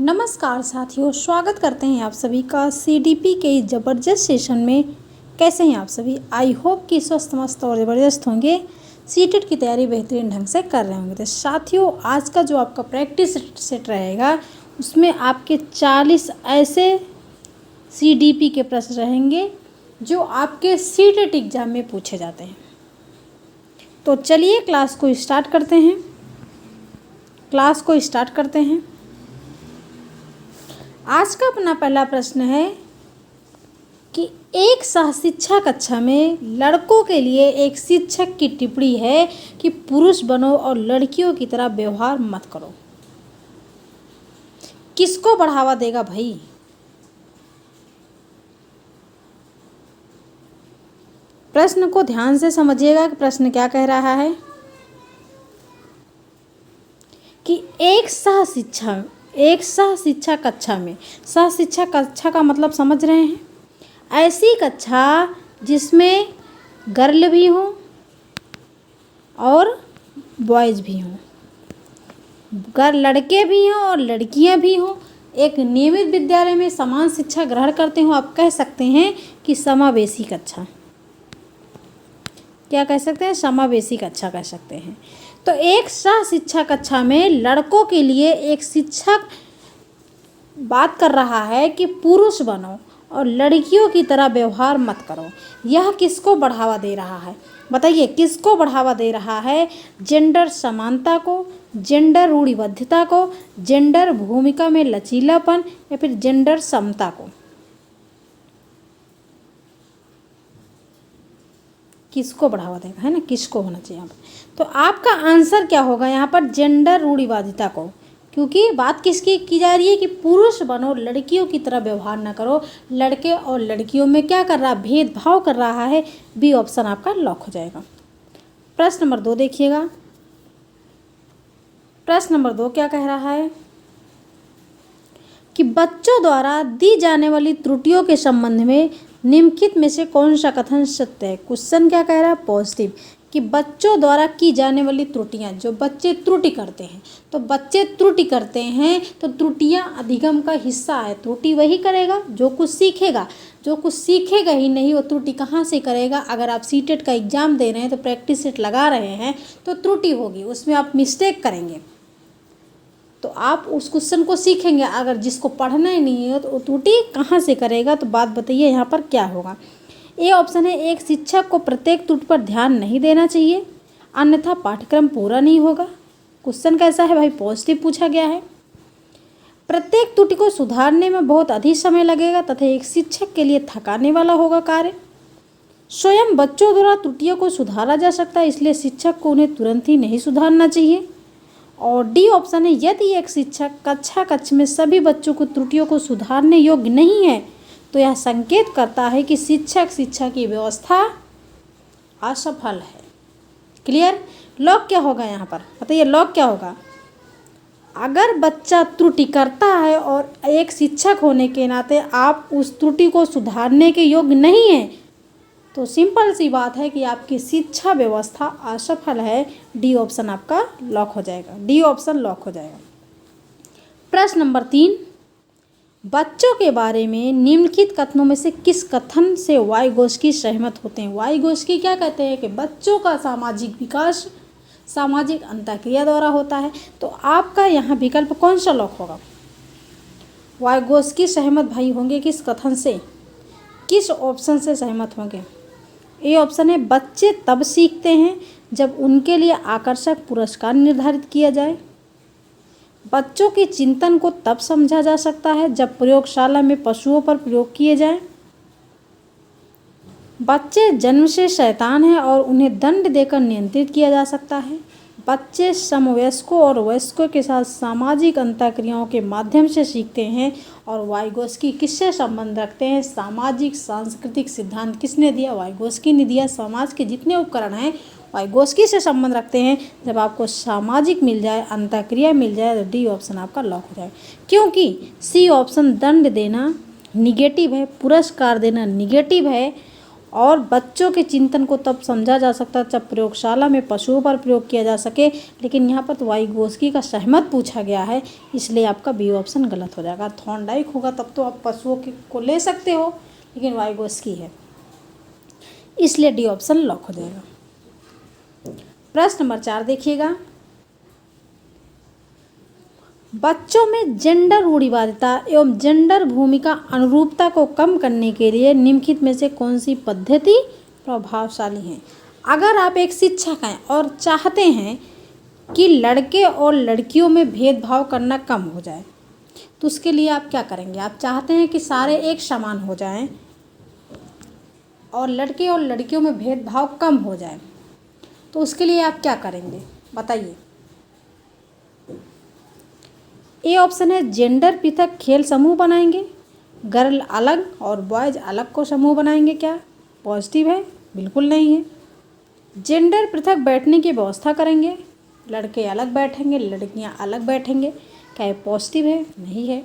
नमस्कार साथियों, स्वागत करते हैं आप सभी का सीडीपी के इस ज़बरदस्त सेशन में। कैसे हैं आप सभी? आई होप कि स्वस्थ मस्त और ज़बरदस्त होंगे। सीटेट की तैयारी बेहतरीन ढंग से कर रहे होंगे। तो साथियों, आज का जो आपका प्रैक्टिस सेट रहेगा उसमें आपके 40 ऐसे सीडीपी के प्रश्न रहेंगे जो आपके सीटेट एग्ज़ाम में पूछे जाते हैं। तो चलिए क्लास को स्टार्ट करते हैं। आज का अपना पहला प्रश्न है कि एक सहशिक्षा कक्षा में लड़कों के लिए एक शिक्षक की टिप्पणी है कि पुरुष बनो और लड़कियों की तरह व्यवहार मत करो। किसको बढ़ावा देगा भाई? प्रश्न को ध्यान से समझिएगा कि प्रश्न क्या कह रहा है कि एक सहशिक्षा कक्षा में, सहशिक्षा कक्षा का मतलब समझ रहे हैं? ऐसी कक्षा जिसमें गर्ल भी हों और बॉयज़ भी हों, लड़के भी हों और लड़कियां भी हों, एक नियमित विद्यालय में समान शिक्षा ग्रहण करते हो। आप कह सकते हैं कि समावेशी कक्षा। क्या कह सकते हैं? समावेशी कक्षा कह सकते हैं। तो एक सहशिक्षा कक्षा में लड़कों के लिए एक शिक्षक बात कर रहा है कि पुरुष बनो और लड़कियों की तरह व्यवहार मत करो। यह किसको बढ़ावा दे रहा है? बताइए, किसको बढ़ावा दे रहा है? जेंडर समानता को, जेंडर रूढ़िबद्धता को, जेंडर भूमिका में लचीलापन, या फिर जेंडर समता को? किसको बढ़ावा देगा, है ना? किसको होना चाहिए यहाँ पर? तो आपका आंसर क्या होगा यहाँ पर? जेंडर रूढ़िवादिता को, क्योंकि बात किसकी की जा रही है कि पुरुष बनो, लड़कियों की तरह व्यवहार न करो। लड़के और लड़कियों में क्या कर रहा है? भेदभाव कर रहा है। बी ऑप्शन आपका लॉक हो जाएगा। प्रश्न नंबर 2 देखिएगा। प्रश्न नंबर 2 क्या कह रहा है कि बच्चों द्वारा दी जाने वाली त्रुटियों के संबंध में निम्नलिखित में से कौन सा कथन सत्य है? क्वेश्चन क्या कह रहा है? पॉजिटिव, कि बच्चों द्वारा की जाने वाली त्रुटियां, जो बच्चे त्रुटि करते हैं, तो बच्चे त्रुटि करते हैं तो त्रुटियां अधिगम का हिस्सा है। त्रुटि वही करेगा जो कुछ सीखेगा। जो कुछ सीखेगा ही नहीं, वो त्रुटि कहाँ से करेगा? अगर आप सीटेट का एग्ज़ाम दे रहे हैं तो प्रैक्टिस सेट लगा रहे हैं तो त्रुटि होगी, उसमें आप मिस्टेक करेंगे तो आप उस क्वेश्चन को सीखेंगे। अगर जिसको पढ़ना ही नहीं है तो त्रुटि कहाँ से करेगा? तो बात बताइए यहाँ पर क्या होगा? ए ऑप्शन है, एक शिक्षक को प्रत्येक त्रुटि पर ध्यान नहीं देना चाहिए, अन्यथा पाठ्यक्रम पूरा नहीं होगा। क्वेश्चन कैसा है भाई? पॉजिटिव पूछा गया है। प्रत्येक त्रुटि को सुधारने में बहुत अधिक समय लगेगा तथा एक शिक्षक के लिए थकाने वाला होगा कार्य। स्वयं बच्चों द्वारा त्रुटियों को सुधारा जा सकता है, इसलिए शिक्षक को उन्हें तुरंत ही नहीं सुधारना चाहिए। और डी ऑप्शन है, यदि एक शिक्षक कक्ष में सभी बच्चों को त्रुटियों को सुधारने योग्य नहीं है तो यह संकेत करता है कि शिक्षा की व्यवस्था असफल है। क्लियर? लॉक क्या होगा यहाँ पर? बताइए, लॉक क्या होगा? अगर बच्चा त्रुटि करता है और एक शिक्षक होने के नाते आप उस त्रुटि को सुधारने के योग्य नहीं हैं तो सिंपल सी बात है कि आपकी शिक्षा व्यवस्था असफल है। डी ऑप्शन आपका लॉक हो जाएगा। डी ऑप्शन लॉक हो जाएगा। प्रश्न नंबर 3, बच्चों के बारे में निम्नलिखित कथनों में से किस कथन से वाइगोस्की सहमत होते हैं? वाइगोस्की क्या कहते हैं कि बच्चों का सामाजिक विकास सामाजिक अंतःक्रिया द्वारा होता है। तो आपका यहाँ विकल्प कौन सा लॉक होगा? वाइगोस्की सहमत भाई होंगे किस कथन से? किस ऑप्शन से सहमत होंगे? ए ऑप्शन है, बच्चे तब सीखते हैं जब उनके लिए आकर्षक पुरस्कार निर्धारित किया जाए। बच्चों के चिंतन को तब समझा जा सकता है जब प्रयोगशाला में पशुओं पर प्रयोग किए जाएं। बच्चे जन्म से शैतान हैं और उन्हें दंड देकर नियंत्रित किया जा सकता है। बच्चे समवयस्कों और वयस्कों के साथ सामाजिक अंतःक्रियाओं के माध्यम से सीखते हैं। और वाइगोस्की किससे संबंध रखते हैं? सामाजिक सांस्कृतिक सिद्धांत किसने दिया? वाइगोस्की ने दिया। समाज के जितने उपकरण हैं वाइगोस्की से संबंध रखते हैं। जब आपको सामाजिक मिल जाए, अंतःक्रिया मिल जाए, तो डी ऑप्शन आपका लॉक हो जाए। क्योंकि सी ऑप्शन दंड देना निगेटिव है, पुरस्कार देना निगेटिव है, और बच्चों के चिंतन को तब समझा जा सकता है जब प्रयोगशाला में पशुओं पर प्रयोग किया जा सके, लेकिन यहाँ पर तो वाइगोस्की का सहमत पूछा गया है, इसलिए आपका बी ऑप्शन गलत हो जाएगा। थॉर्नडाइक होगा तब तो आप पशुओं को ले सकते हो, लेकिन वाइगोस्की है, इसलिए डी ऑप्शन लॉक हो जाएगा। प्रश्न नंबर 4 देखिएगा, बच्चों में जेंडर रूढ़िवादिता एवं जेंडर भूमिका अनुरूपता को कम करने के लिए निम्नलिखित में से कौन सी पद्धति प्रभावशाली है। अगर आप एक शिक्षक हैं और चाहते हैं कि लड़के और लड़कियों में भेदभाव करना कम हो जाए, तो उसके लिए आप क्या करेंगे। आप चाहते हैं कि सारे एक समान हो जाएं और लड़के और लड़कियों में भेदभाव कम हो जाए, तो उसके लिए आप क्या करेंगे बताइए। ए ऑप्शन है जेंडर पृथक खेल समूह बनाएंगे, गर्ल अलग और बॉयज अलग को समूह बनाएंगे। क्या पॉजिटिव है? बिल्कुल नहीं है। जेंडर पृथक बैठने की व्यवस्था करेंगे, लड़के अलग बैठेंगे लड़कियां अलग बैठेंगे। क्या ये पॉजिटिव है? नहीं है।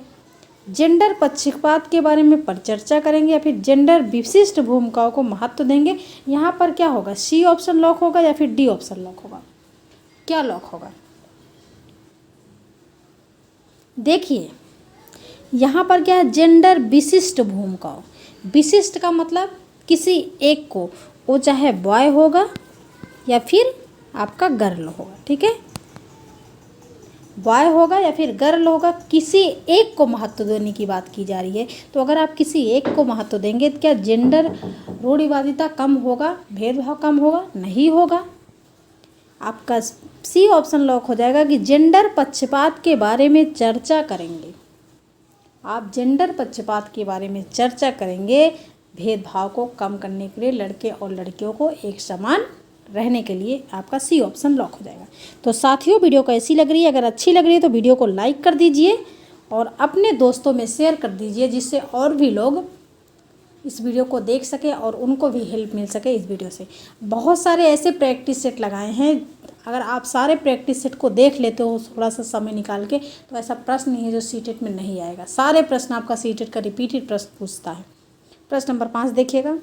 जेंडर पक्षपात के बारे में परिचर्चा करेंगे या फिर जेंडर विशिष्ट भूमिकाओं को महत्व देंगे। यहाँ पर क्या होगा, सी ऑप्शन लॉक होगा या फिर डी ऑप्शन लॉक होगा? क्या लॉक होगा? देखिए यहाँ पर क्या है, जेंडर विशिष्ट भूमिकाओं। विशिष्ट का मतलब किसी एक को, वो चाहे बॉय होगा या फिर आपका गर्ल होगा, ठीक है, बॉय होगा या फिर गर्ल होगा, किसी एक को महत्व देने की बात की जा रही है। तो अगर आप किसी एक को महत्व देंगे तो क्या जेंडर रूढ़िवादिता कम होगा, भेदभाव कम होगा? नहीं होगा। आपका सी ऑप्शन लॉक हो जाएगा कि जेंडर पक्षपात के बारे में चर्चा करेंगे। आप जेंडर पक्षपात के बारे में चर्चा करेंगे, भेदभाव को कम करने के लिए, लड़के और लड़कियों को एक समान रहने के लिए। आपका सी ऑप्शन लॉक हो जाएगा। तो साथियों, वीडियो कैसी लग रही है? अगर अच्छी लग रही है तो वीडियो को लाइक कर दीजिए और अपने दोस्तों में शेयर कर दीजिए, जिससे और भी लोग इस वीडियो को देख सके और उनको भी हेल्प मिल सके इस वीडियो से। बहुत सारे ऐसे प्रैक्टिस सेट लगाए हैं, अगर आप सारे प्रैक्टिस सेट को देख लेते हो थोड़ा सा समय निकाल के, तो ऐसा प्रश्न नहीं है जो सीटेट में नहीं आएगा। सारे प्रश्न आपका सीटेट का रिपीटेड प्रश्न पूछता है। प्रश्न नंबर 5 देखिएगा।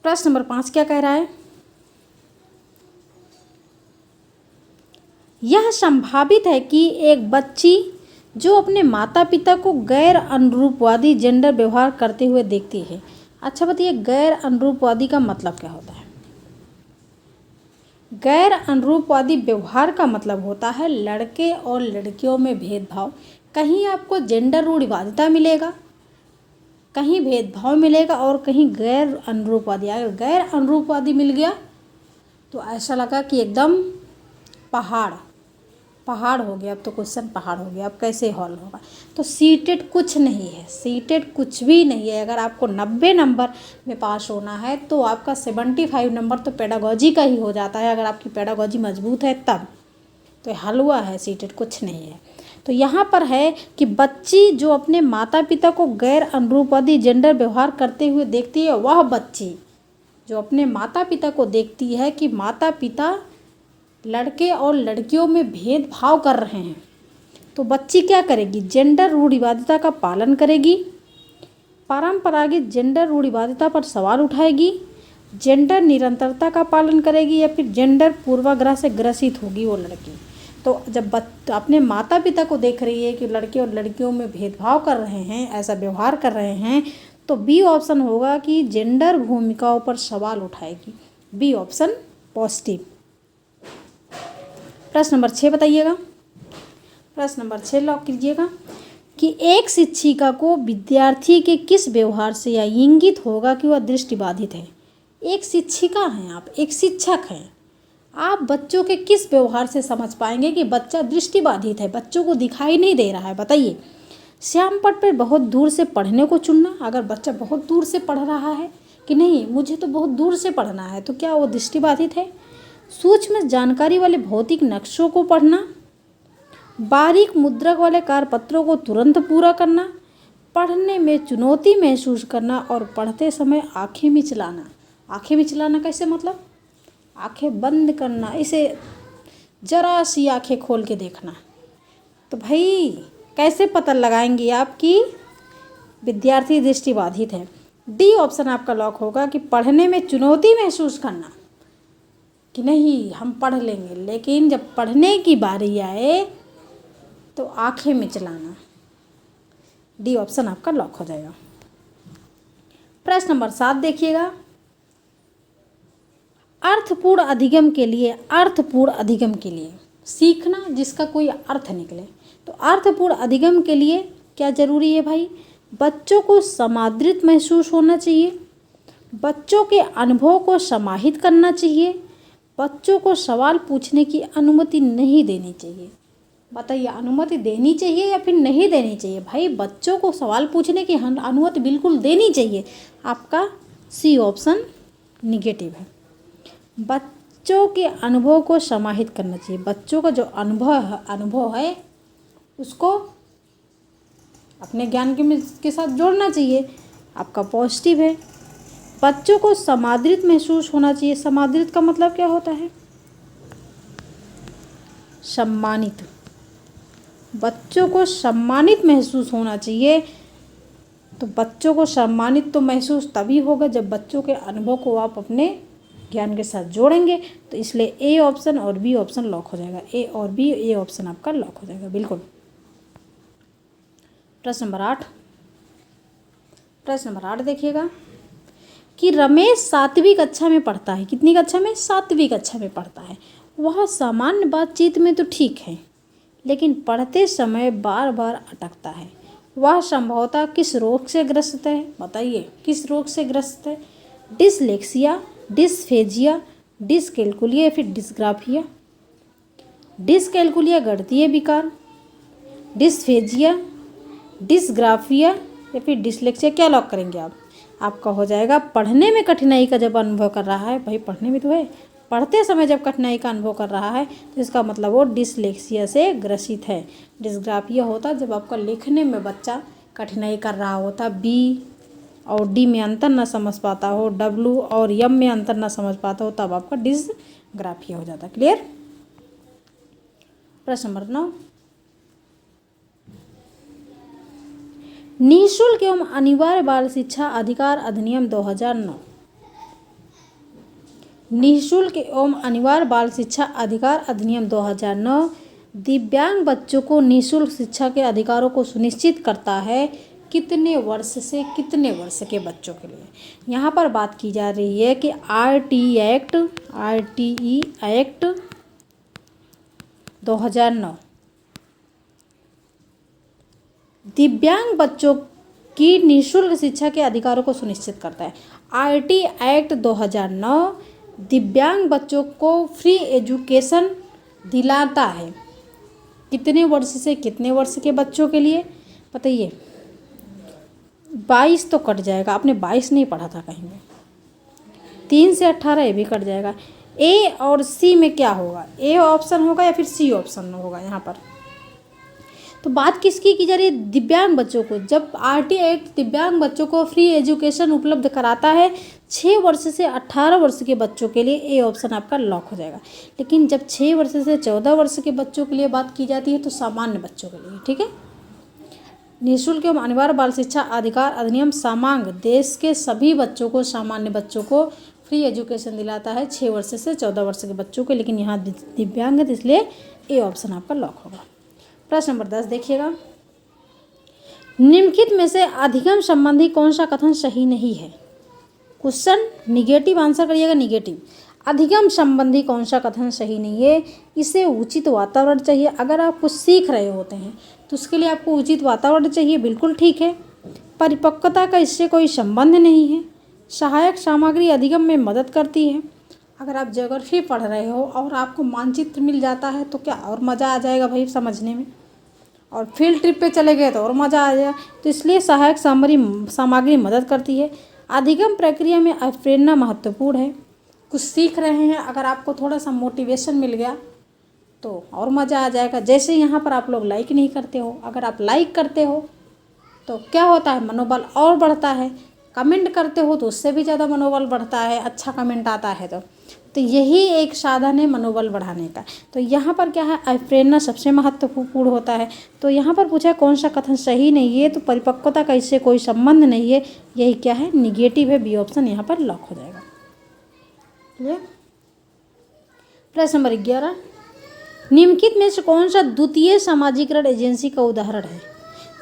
प्रश्न नंबर 5 क्या कह रहा है, यह संभावित है कि एक बच्ची जो अपने माता पिता को गैर अनुरूपवादी जेंडर व्यवहार करते हुए देखती है। अच्छा बताइए, गैर अनुरूपवादी का मतलब क्या होता है? गैर अनुरूपवादी व्यवहार का मतलब होता है लड़के और लड़कियों में भेदभाव। कहीं आपको जेंडर रूढ़िवादिता मिलेगा, कहीं भेदभाव मिलेगा और कहीं गैर अनुरूपवादी। अगर गैर अनुरूपवादी मिल गया तो ऐसा लगा कि एकदम पहाड़ हो गया। अब तो क्वेश्चन पहाड़ हो गया, अब कैसे हॉल होगा? तो सीटेट कुछ नहीं है, सीटेट कुछ भी नहीं है। अगर आपको 90 नंबर में पास होना है तो आपका 75 नंबर तो पेडागोजी का ही हो जाता है, अगर आपकी पेडागोजी मजबूत है तब। तो हलवा है, सीटेट कुछ नहीं है। तो यहाँ पर है कि बच्ची जो अपने माता पिता को गैर अनुरूपवादी जेंडर व्यवहार करते हुए देखती है, वह बच्ची जो अपने माता पिता को देखती है कि माता पिता लड़के और लड़कियों में भेदभाव कर रहे हैं, तो बच्ची क्या करेगी? जेंडर रूढ़िवादिता का पालन करेगी, परंपरागत जेंडर रूढ़िवादिता पर सवाल उठाएगी, जेंडर निरंतरता का पालन करेगी या फिर जेंडर पूर्वाग्रह से ग्रसित होगी वो लड़की। तो जब अपने माता पिता को देख रही है कि लड़के और लड़कियों में भेदभाव कर रहे हैं, ऐसा व्यवहार कर रहे हैं, तो बी ऑप्शन होगा कि जेंडर भूमिकाओं पर सवाल उठाएगी। B option positive. प्रश्न नंबर 6 बताइएगा। प्रश्न नंबर 6 लॉक कीजिएगा कि एक शिक्षिका को विद्यार्थी के किस व्यवहार से यह इंगित होगा कि वह दृष्टिबाधित है। एक शिक्षिका हैं आप, एक शिक्षक हैं, आप बच्चों के किस व्यवहार से समझ पाएंगे कि बच्चा दृष्टिबाधित है, बच्चों को दिखाई नहीं दे रहा है? बताइए। श्यामपट्ट पर बहुत दूर से पढ़ने को चुनना। अगर बच्चा बहुत दूर से पढ़ रहा है कि नहीं मुझे तो बहुत दूर से पढ़ना है, तो क्या वो दृष्टिबाधित है? सूक्ष्म जानकारी वाले भौतिक नक्शों को पढ़ना, बारीक मुद्रक वाले कार्यपत्रों को तुरंत पूरा करना, पढ़ने में चुनौती महसूस करना और पढ़ते समय आंखें मिचलाना। आंखें मिचलाना कैसे? मतलब आंखें बंद करना, इसे जरा सी आंखें खोल के देखना। तो भाई कैसे पता लगाएंगे आप कि विद्यार्थी दृष्टिबाधित है? डी ऑप्शन आपका लॉक होगा कि पढ़ने में चुनौती महसूस करना, कि नहीं हम पढ़ लेंगे, लेकिन जब पढ़ने की बारी आए तो आंखें मिचलाना। डी ऑप्शन आपका लॉक हो जाएगा। प्रश्न नंबर 7 देखिएगा। अर्थपूर्ण अधिगम के लिए, अर्थपूर्ण अधिगम के लिए सीखना जिसका कोई अर्थ निकले, तो अर्थपूर्ण अधिगम के लिए क्या जरूरी है भाई? बच्चों को समादृत महसूस होना चाहिए, बच्चों के अनुभव को समाहित करना चाहिए, बच्चों को सवाल पूछने की अनुमति नहीं देनी चाहिए। बताइए, अनुमति देनी चाहिए या फिर नहीं देनी चाहिए? भाई बच्चों को सवाल पूछने की अनुमति बिल्कुल देनी चाहिए। आपका सी ऑप्शन निगेटिव है। बच्चों के अनुभव को समाहित करना चाहिए, बच्चों का जो अनुभव है उसको अपने ज्ञान के साथ जोड़ना चाहिए। आपका पॉजिटिव है। बच्चों को समादृत महसूस होना चाहिए। समादृत का मतलब क्या होता है? सम्मानित। बच्चों को सम्मानित महसूस होना चाहिए। तो बच्चों को सम्मानित तो महसूस तभी होगा जब बच्चों के अनुभव को आप अपने ज्ञान के साथ जोड़ेंगे। तो इसलिए ए ऑप्शन और बी ऑप्शन लॉक हो जाएगा। ए और बी, ए ऑप्शन आपका लॉक हो जाएगा बिल्कुल। प्रश्न नंबर 8। प्रश्न नंबर 8 देखिएगा कि रमेश 7वीं कक्षा में पढ़ता है। कितनी कक्षा में? 7वीं कक्षा में पढ़ता है। वह सामान्य बातचीत में तो ठीक है, लेकिन पढ़ते समय बार बार अटकता है। वह संभवतः किस रोग से ग्रस्त है? बताइए, किस रोग से ग्रस्त है? डिसलेक्सिया, डिसफेजिया, डिसकैल्कुलिया या फिर डिसग्राफिया? डिसकैल्कुलिया गणितीय विकार, डिसफेजिया, डिसग्राफिया या फिर डिसलेक्सिया? क्या लॉक करेंगे आप? आपका हो जाएगा पढ़ने में कठिनाई का जब अनुभव कर रहा है। भाई पढ़ने में तो है, पढ़ते समय जब कठिनाई का अनुभव कर रहा है तो इसका मतलब वो डिसलेक्सिया से ग्रसित है। डिसग्राफिया होता जब आपका लिखने में बच्चा कठिनाई कर रहा होता, बी और डी में अंतर न समझ पाता हो, डब्लू और यम में अंतर न समझ पाता हो, तब आपका डिसग्राफिया हो जाता। क्लियर? प्रश्न नंबर 9। निःशुल्क एवं अनिवार्य बाल शिक्षा अधिकार अधिनियम 2009। निःशुल्क एवं अनिवार्य बाल शिक्षा अधिकार अधिनियम 2009 दिव्यांग बच्चों को निःशुल्क शिक्षा के अधिकारों को सुनिश्चित करता है। कितने वर्ष से कितने वर्ष के बच्चों के लिए? यहाँ पर बात की जा रही है कि आरटीई एक्ट 2009 दिव्यांग बच्चों की निःशुल्क शिक्षा के अधिकारों को सुनिश्चित करता है। आरटी एक्ट 2009 दिव्यांग बच्चों को फ्री एजुकेशन दिलाता है। कितने वर्ष से कितने वर्ष के बच्चों के लिए? बताइए। 22 तो कट जाएगा, आपने 22 नहीं पढ़ा था कहीं में। 3 से 18 ये भी कट जाएगा। ए और सी में क्या होगा? ए ऑप्शन होगा या फिर सी ऑप्शन होगा? यहाँ पर तो बात किसकी की जा रही है? दिव्यांग बच्चों को। जब आरटी एक्ट दिव्यांग बच्चों को फ्री एजुकेशन उपलब्ध कराता है 6 वर्ष से 18 वर्ष के बच्चों के लिए, ए ऑप्शन आपका लॉक हो जाएगा। लेकिन जब 6 वर्ष से 14 वर्ष के बच्चों के लिए बात की जाती है तो सामान्य बच्चों के लिए, ठीक है। निःशुल्क एवं अनिवार्य बाल शिक्षा अधिकार अधिनियम सामान्य देश के सभी बच्चों को, सामान्य बच्चों को फ्री एजुकेशन दिलाता है 6 वर्ष से 14 वर्ष के बच्चों के। लेकिन यहाँ दिव्यांग है इसलिए ए ऑप्शन आपका लॉक होगा। प्रश्न नंबर 10 देखिएगा। निम्नलिखित में से अधिगम संबंधी कौन सा कथन सही नहीं है? क्वेश्चन निगेटिव आंसर करिएगा, निगेटिव। अधिगम संबंधी कौन सा कथन सही नहीं है? इसे उचित वातावरण चाहिए। अगर आप कुछ सीख रहे होते हैं तो उसके लिए आपको उचित वातावरण चाहिए, बिल्कुल ठीक है। परिपक्वता का इससे कोई संबंध नहीं है। सहायक सामग्री अधिगम में मदद करती है। अगर आप ज्योग्राफी पढ़ रहे हो और आपको मानचित्र मिल जाता है तो क्या और मज़ा आ जाएगा भाई समझने में, और फील्ड ट्रिप पे चले गए तो और मज़ा आ जाएगा। तो इसलिए सहायक सामग्री मदद करती है। अधिगम प्रक्रिया में प्रेरणा महत्वपूर्ण है। कुछ सीख रहे हैं, अगर आपको थोड़ा सा मोटिवेशन मिल गया तो और मज़ा आ जाएगा। जैसे यहाँ पर आप लोग लाइक नहीं करते हो, अगर आप लाइक करते हो तो क्या होता है? मनोबल और बढ़ता है। कमेंट करते हो तो उससे भी ज़्यादा मनोबल बढ़ता है, अच्छा कमेंट आता है तो। तो यही एक साधन है मनोबल बढ़ाने का। तो यहाँ पर क्या है, प्रेरणा सबसे महत्वपूर्ण होता है। तो यहाँ पर पूछा है कौन सा कथन सही नहीं है, तो परिपक्वता का इससे कोई संबंध नहीं है, यही क्या है, निगेटिव है, बी ऑप्शन यहाँ पर लॉक हो जाएगा। क्लियर। प्रश्न नंबर 11, निम्नलिखित में से कौन सा द्वितीय समाजीकरण एजेंसी का उदाहरण है।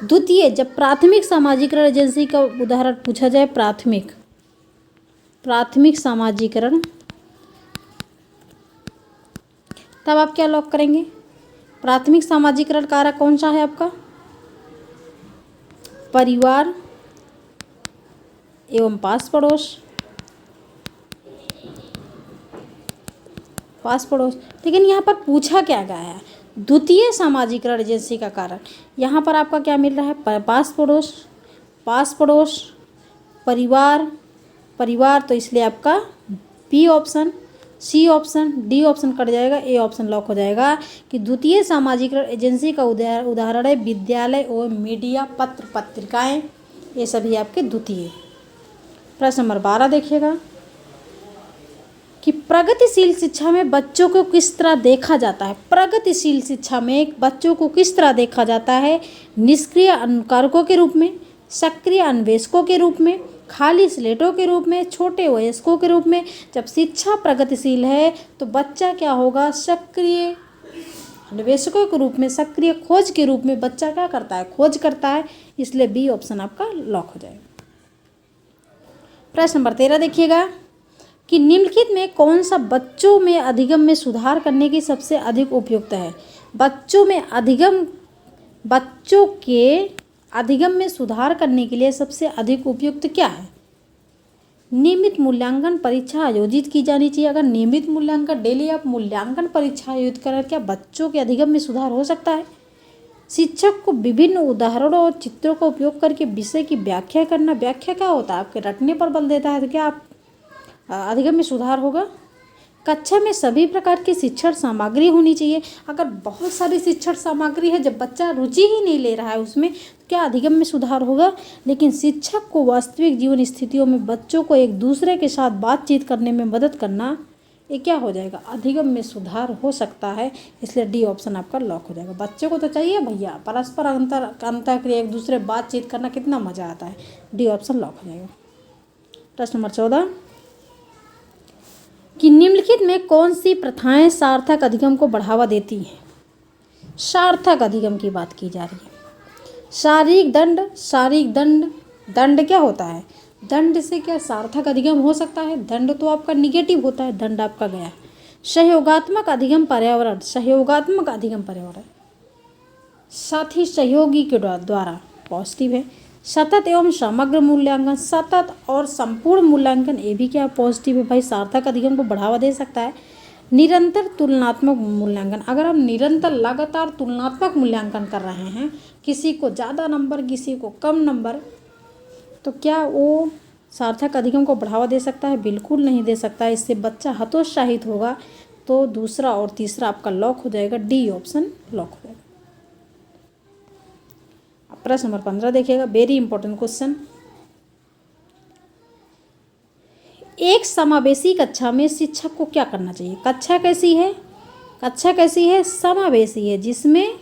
द्वितीय, जब प्राथमिक समाजीकरण एजेंसी का उदाहरण पूछा जाए, प्राथमिक समाजीकरण, तब आप क्या लॉक करेंगे। प्राथमिक समाजीकरण कारक कौन सा है आपका, परिवार एवं पास पड़ोस, लेकिन यहाँ पर पूछा क्या गया है, द्वितीय समाजीकरण एजेंसी का कारण। यहाँ पर आपका क्या मिल रहा है, पास पड़ोस, परिवार, तो इसलिए आपका B option, C option, D option cut जाएगा, ए ऑप्शन लॉक हो जाएगा कि द्वितीय सामाजिकरण एजेंसी का उदाहरण है विद्यालय और मीडिया, पत्र पत्रिकाएं, ये सभी आपके द्वितीय। प्रश्न नंबर 12 देखिएगा कि प्रगतिशील शिक्षा में बच्चों को किस तरह देखा जाता है। प्रगतिशील शिक्षा में बच्चों को किस तरह देखा जाता है, निष्क्रिय अनुकारकों के रूप में, सक्रिय अन्वेषकों के रूप में, खाली स्लेटों के रूप में, छोटे वयस्कों के रूप में। जब शिक्षा प्रगतिशील है तो बच्चा क्या होगा, सक्रिय अन्वेषकों के रूप में, सक्रिय खोज के रूप में बच्चा क्या करता है, खोज करता है, इसलिए बी ऑप्शन आपका लॉक हो जाएगा। प्रश्न नंबर 13 देखिएगा कि निम्नलिखित में कौन सा बच्चों में अधिगम में सुधार करने की सबसे अधिक उपयुक्त है। बच्चों के अधिगम में सुधार करने के लिए सबसे अधिक उपयुक्त क्या है। नियमित मूल्यांकन परीक्षा आयोजित की जानी चाहिए। अगर नियमित मूल्यांकन, डेली आप मूल्यांकन परीक्षा आयोजित करें, क्या बच्चों के अधिगम में सुधार हो सकता है। शिक्षक को विभिन्न उदाहरणों और चित्रों का उपयोग करके विषय की व्याख्या करना। व्याख्या क्या होता है, आपके रटने पर बल देता है, तो क्या आप अधिगम में सुधार होगा। कक्षा में सभी प्रकार की शिक्षण सामग्री होनी चाहिए। अगर बहुत सारी शिक्षण सामग्री है, जब बच्चा रुचि ही नहीं ले रहा है उसमें, तो क्या अधिगम में सुधार होगा। लेकिन शिक्षक को वास्तविक जीवन स्थितियों में बच्चों को एक दूसरे के साथ बातचीत करने में मदद करना, ये क्या हो जाएगा, अधिगम में सुधार हो सकता है, इसलिए डी ऑप्शन आपका लॉक हो जाएगा। बच्चों को तो चाहिए भैया परस्पर अंतरक्रिया, एक दूसरे बातचीत करना, कितना मज़ा आता है, डी ऑप्शन लॉक हो जाएगा। प्रश्न नंबर 14 कि निम्नलिखित में कौन सी प्रथाएं सार्थक अधिगम को बढ़ावा देती हैं। सार्थक अधिगम की बात की जा रही है। शारीरिक दंड क्या होता है, दंड से क्या सार्थक अधिगम हो सकता है। दंड तो आपका निगेटिव होता है, दंड आपका गया। सहयोगात्मक अधिगम पर्यावरण, साथी सहयोगी के द्वारा पॉजिटिव है। सतत एवं समग्र मूल्यांकन, सतत और संपूर्ण मूल्यांकन, ये भी क्या पॉजिटिव है भाई, सार्थक अधिगम को बढ़ावा दे सकता है। निरंतर तुलनात्मक मूल्यांकन, अगर हम निरंतर लगातार तुलनात्मक मूल्यांकन कर रहे हैं, किसी को ज़्यादा नंबर किसी को कम नंबर, तो क्या वो सार्थक अधिगम को बढ़ावा दे सकता है, बिल्कुल नहीं दे सकता है। इससे बच्चा हतोत्साहित होगा। तो दूसरा और तीसरा आपका लॉक हो जाएगा, डी ऑप्शन लॉक हो जाएगा। प्रश्न नंबर 15 देखिएगा, वेरी इंपॉर्टेंट क्वेश्चन। एक समावेशी कक्षा में शिक्षक को क्या करना चाहिए। कक्षा कैसी है, समावेशी है, जिसमें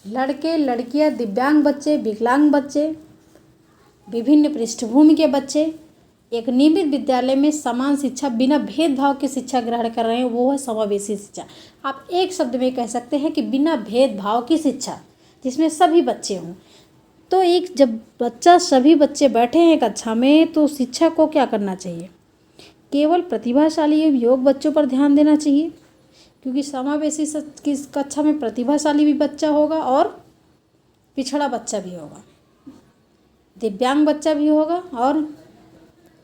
लड़के लड़कियां, दिव्यांग बच्चे, विकलांग बच्चे, विभिन्न पृष्ठभूमि के बच्चे एक नियमित विद्यालय में समान शिक्षा, बिना भेदभाव की शिक्षा ग्रहण कर रहे हैं, वो है समावेशी शिक्षा। आप एक शब्द में कह सकते हैं कि बिना भेदभाव की शिक्षा, जिसमें सभी बच्चे हों। तो एक जब सभी बच्चे बैठे हैं कक्षा में, तो शिक्षक को क्या करना चाहिए, केवल प्रतिभाशाली एवं योग्य बच्चों पर ध्यान देना चाहिए, क्योंकि समावेशी की कक्षा में प्रतिभाशाली भी बच्चा होगा और पिछड़ा बच्चा भी होगा, दिव्यांग बच्चा भी होगा और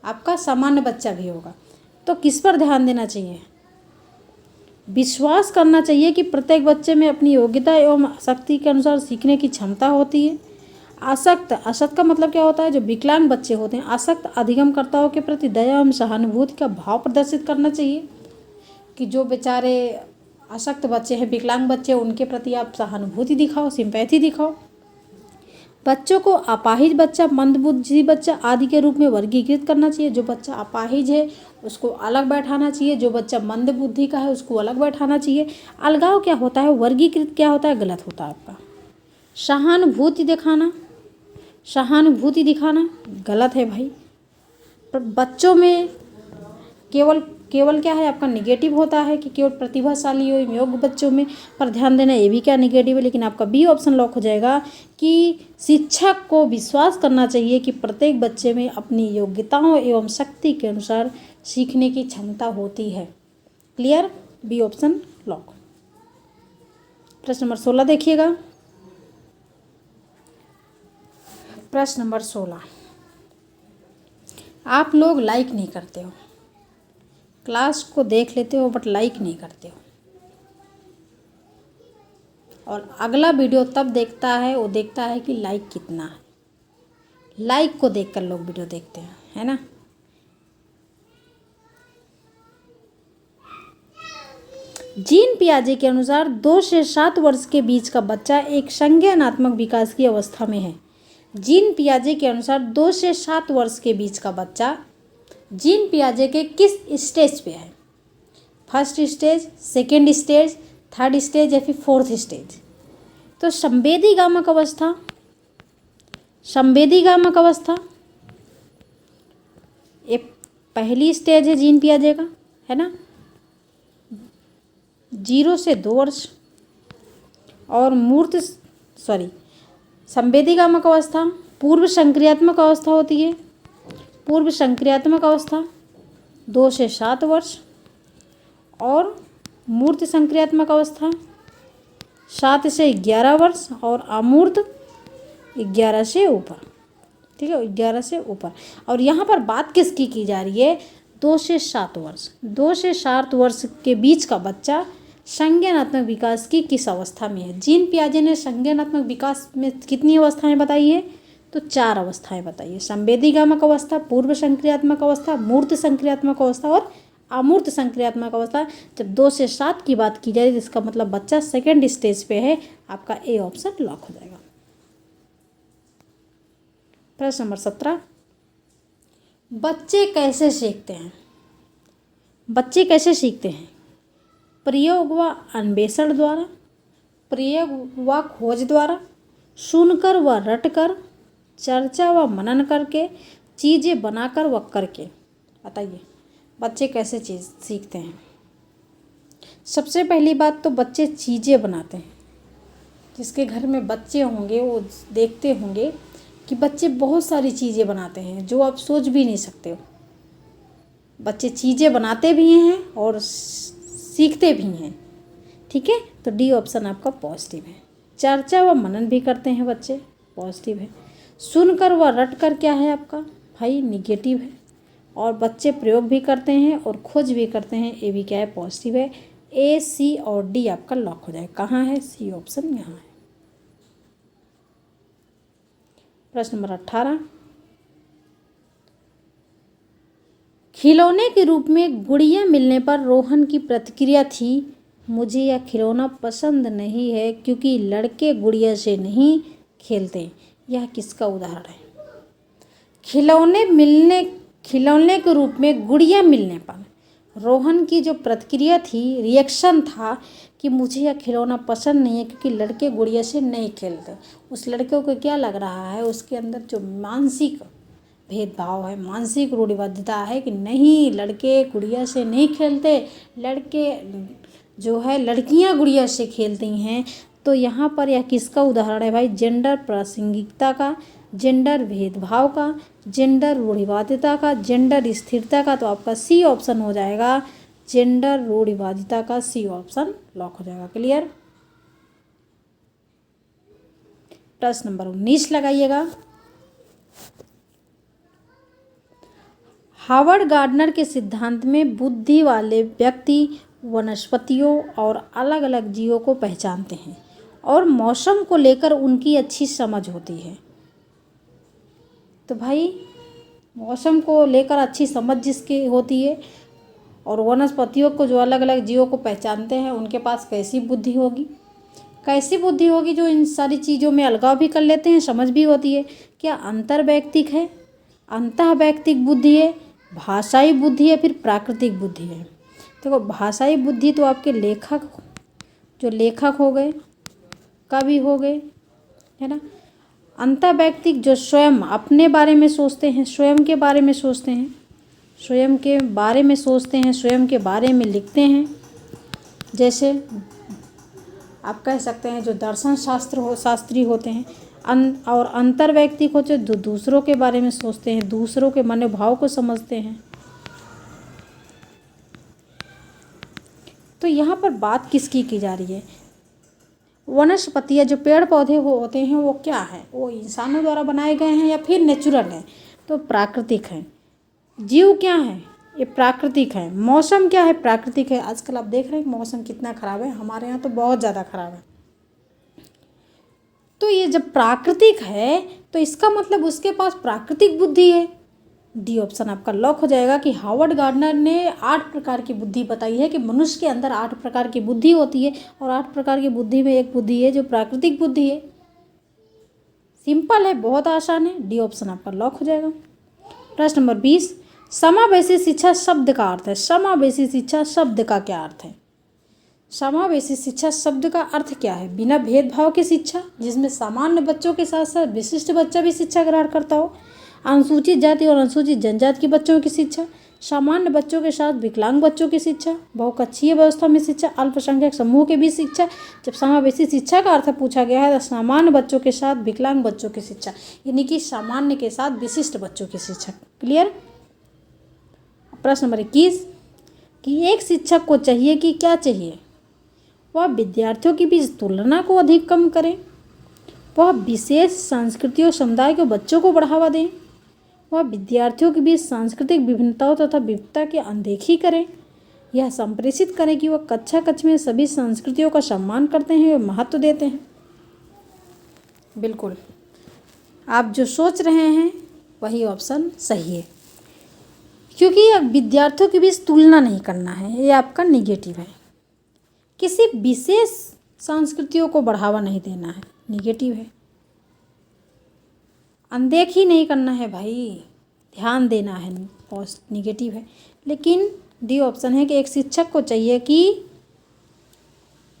आपका सामान्य बच्चा भी होगा। तो किस पर ध्यान देना चाहिए, विश्वास करना चाहिए कि प्रत्येक बच्चे में अपनी योग्यता एवं आसक्ति के अनुसार सीखने की क्षमता होती है। आसक्त का मतलब क्या होता है, जो विकलांग बच्चे होते हैं, आसक्त अधिगमकर्ताओं के प्रति दया एवं सहानुभूति का भाव प्रदर्शित करना चाहिए, कि जो बेचारे आसक्त बच्चे हैं, विकलांग बच्चे, उनके प्रति आप सहानुभूति दिखाओ, सिंपैथी दिखाओ। बच्चों को अपाहिज बच्चा, मंदबुद्धि बच्चा आदि के रूप में वर्गीकृत करना चाहिए। जो बच्चा अपाहिज है उसको अलग बैठाना चाहिए, जो बच्चा मंदबुद्धि का है उसको अलग बैठाना चाहिए। अलगाव क्या होता है, वर्गीकृत क्या होता है, गलत होता है आपका। सहानुभूति दिखाना, सहानुभूति दिखाना गलत है भाई। पर बच्चों में केवल केवल क्या है आपका निगेटिव होता है कि केवल प्रतिभाशाली हो योग्य बच्चों में पर ध्यान देना, ये भी क्या निगेटिव है। लेकिन आपका बी ऑप्शन लॉक हो जाएगा कि शिक्षक को विश्वास करना चाहिए कि प्रत्येक बच्चे में अपनी योग्यताओं एवं शक्ति के अनुसार सीखने की क्षमता होती है। Clear, B option lock. प्रश्न नंबर 16 देखिएगा। प्रश्न नंबर 16, आप लोग लाइक नहीं करते हो, क्लास को देख लेते हो बट लाइक नहीं करते हो, और अगला वीडियो तब देखता है वो देखता है कि लाइक कितना है। लाइक को देखकर लोग वीडियो देखते हैं, है ना। जीन पियाजे के अनुसार 2 से 7 वर्ष के बीच का बच्चा एक संज्ञानात्मक विकास की अवस्था में है। जीन पियाजे के अनुसार 2 से 7 वर्ष के बीच का बच्चा जीन पियाजे के किस स्टेज पे है? First stage, second stage, third stage या फिर फोर्थ स्टेज? तो संवेदीगामक अवस्था, संवेदीगामक अवस्था ये पहली स्टेज है जीन पियाजे का, है ना, 0 से 2 वर्ष। और संवेदीगामक अवस्था पूर्व संक्रियात्मक अवस्था होती है। पूर्व संक्रियात्मक अवस्था 2 से 7 वर्ष, और मूर्त संक्रियात्मक अवस्था 7 से 11 वर्ष, और अमूर्त 11 से ऊपर। ठीक है, 11 से ऊपर। और यहाँ पर बात किसकी की जा रही है? 2 से 7 वर्ष। 2 से 7 वर्ष के बीच का बच्चा संज्ञानात्मक विकास की किस अवस्था में है? जीन पियाजे ने संज्ञानात्मक विकास में कितनी अवस्थाएं बताई है? तो 4 अवस्थाएं बताइए। संवेदीगामक अवस्था, पूर्व संक्रियात्मक अवस्था, मूर्त संक्रियात्मक अवस्था और अमूर्त संक्रियात्मक अवस्था। जब 2 से 7 की बात की जाए तो इसका मतलब बच्चा सेकेंड स्टेज पे है। आपका ए ऑप्शन लॉक हो जाएगा। प्रश्न नंबर 17, बच्चे कैसे सीखते हैं? बच्चे कैसे सीखते हैं? प्रयोग व अन्वेषण द्वारा, प्रयोग व खोज द्वारा, सुनकर व रटकर, चर्चा व मनन करके, चीज़ें बनाकर व करके। बताइए बच्चे कैसे चीज़ सीखते हैं? सबसे पहली बात तो बच्चे चीज़ें बनाते हैं। जिसके घर में बच्चे होंगे वो देखते होंगे कि बच्चे बहुत सारी चीज़ें बनाते हैं जो आप सोच भी नहीं सकते हो। बच्चे चीज़ें बनाते भी हैं और सीखते भी हैं। ठीक है, तो डी ऑप्शन आपका पॉजिटिव है। चर्चा व मनन भी करते हैं बच्चे, पॉजिटिव है। सुनकर व रटकर क्या है आपका भाई? निगेटिव है। और बच्चे प्रयोग भी करते हैं और खोज भी करते हैं, ये भी क्या है? पॉजिटिव है। ए, सी और डी आपका लॉक हो जाए। कहाँ है? सी ऑप्शन यहाँ है। प्रश्न नंबर 18, खिलौने के रूप में गुड़िया मिलने पर रोहन की प्रतिक्रिया थी, मुझे यह खिलौना पसंद नहीं है क्योंकि लड़के गुड़िया से नहीं खेलते। यह किसका उदाहरण है? खिलौने के रूप में गुड़िया मिलने पर रोहन की जो प्रतिक्रिया थी, रिएक्शन था कि मुझे यह खिलौना पसंद नहीं है क्योंकि लड़के गुड़िया से नहीं खेलते। उस लड़के को क्या लग रहा है? उसके अंदर जो मानसिक भेदभाव है, मानसिक रूढ़िबद्धता है कि नहीं, लड़के गुड़िया से नहीं खेलते, लड़के जो है लड़कियां गुड़िया से खेलती हैं। तो यहाँ पर यह किसका उदाहरण है भाई? जेंडर प्रासंगिकता का, जेंडर भेदभाव का, जेंडर रूढ़िवादिता का, जेंडर स्थिरता का। तो आपका सी ऑप्शन हो जाएगा, जेंडर रूढ़िवादिता का। सी ऑप्शन लॉक हो जाएगा। क्लियर। प्रश्न नंबर 19 लगाइएगा। हावर्ड गार्डनर के सिद्धांत में बुद्धि वाले व्यक्ति वनस्पतियों और अलग अलग जीवों को पहचानते हैं और मौसम को लेकर उनकी अच्छी समझ होती है। तो भाई मौसम को लेकर अच्छी समझ जिसकी होती है और वनस्पतियों को, जो अलग अलग जीवों को पहचानते हैं, उनके पास कैसी बुद्धि होगी? कैसी बुद्धि होगी जो इन सारी चीज़ों में अलगाव भी कर लेते हैं, समझ भी होती है। क्या अंतर्वैयक्तिक है, अंतःवैयक्तिक बुद्धि है, भाषाई बुद्धि है, फिर प्राकृतिक बुद्धि है। देखो भाषाई बुद्धि तो आपके लेखक, जो लेखक हो गए, कवि हो गए, है ना। अंतःवैयक्तिक जो स्वयं अपने बारे में सोचते हैं, स्वयं के बारे में सोचते हैं, स्वयं के बारे में सोचते हैं, स्वयं के बारे में लिखते हैं। जैसे आप कह सकते हैं जो दर्शन शास्त्री होते हैं। और अंतर्वैयक्तिक होते जो दूसरों के बारे में सोचते हैं, दूसरों के मनोभाव को समझते हैं। तो यहाँ पर बात किसकी की जा रही है? वनस्पति जो पेड़ पौधे होते हैं वो क्या है? वो इंसानों द्वारा बनाए गए हैं या फिर नेचुरल है? तो प्राकृतिक है। जीव क्या है? ये प्राकृतिक है। मौसम क्या है? प्राकृतिक है। आजकल आप देख रहे हैं मौसम कितना ख़राब है, हमारे यहाँ तो बहुत ज़्यादा ख़राब है। तो ये जब प्राकृतिक है तो इसका मतलब उसके पास प्राकृतिक बुद्धि है। डी ऑप्शन आपका लॉक हो जाएगा कि हार्वर्ड गार्डनर ने 8 प्रकार की बुद्धि बताई है कि मनुष्य के अंदर 8 प्रकार की बुद्धि होती है, और 8 प्रकार की बुद्धि में एक बुद्धि है जो प्राकृतिक बुद्धि है। सिंपल है, बहुत आसान है। डी ऑप्शन आपका लॉक हो जाएगा। प्रश्न नंबर 20, समावेशी शिक्षा शब्द का अर्थ है। समावेशी शिक्षा शब्द का क्या अर्थ है? समावेशी शिक्षा शब्द का अर्थ क्या है? बिना भेदभाव की शिक्षा, जिसमें सामान्य बच्चों के साथ साथ विशिष्ट बच्चा भी शिक्षा ग्रहण करता हो। अनुसूचित जाति और अनुसूचित जनजाति के बच्चों की शिक्षा, सामान्य बच्चों के साथ विकलांग बच्चों की शिक्षा, बहुकक्षीय व्यवस्था में शिक्षा, अल्पसंख्यक समूह के बीच शिक्षा। जब समावेशी शिक्षा का अर्थ पूछा गया है तो सामान्य बच्चों के साथ विकलांग बच्चों की शिक्षा, यानी कि सामान्य के साथ विशिष्ट बच्चों की शिक्षा। क्लियर? प्रश्न नंबर 21, कि एक शिक्षक को चाहिए कि क्या चाहिए? वह विद्यार्थियों के बीच तुलना को अधिक कम करें, वह विशेष संस्कृति और समुदाय के बच्चों को बढ़ावा दें, वह विद्यार्थियों के बीच सांस्कृतिक विभिन्नताओं तथा विविधता की अनदेखी करें, यह संप्रेषित करें कि वह कक्षा कक्ष में सभी संस्कृतियों का सम्मान करते हैं और महत्व देते हैं। बिल्कुल, आप जो सोच रहे हैं वही ऑप्शन सही है, क्योंकि विद्यार्थियों के बीच तुलना नहीं करना है, ये आपका निगेटिव है। किसी विशेष संस्कृतियों को बढ़ावा नहीं देना है, निगेटिव है। अनदेखी नहीं करना है भाई, ध्यान देना है, निगेटिव है। लेकिन डी ऑप्शन है कि एक शिक्षक को चाहिए कि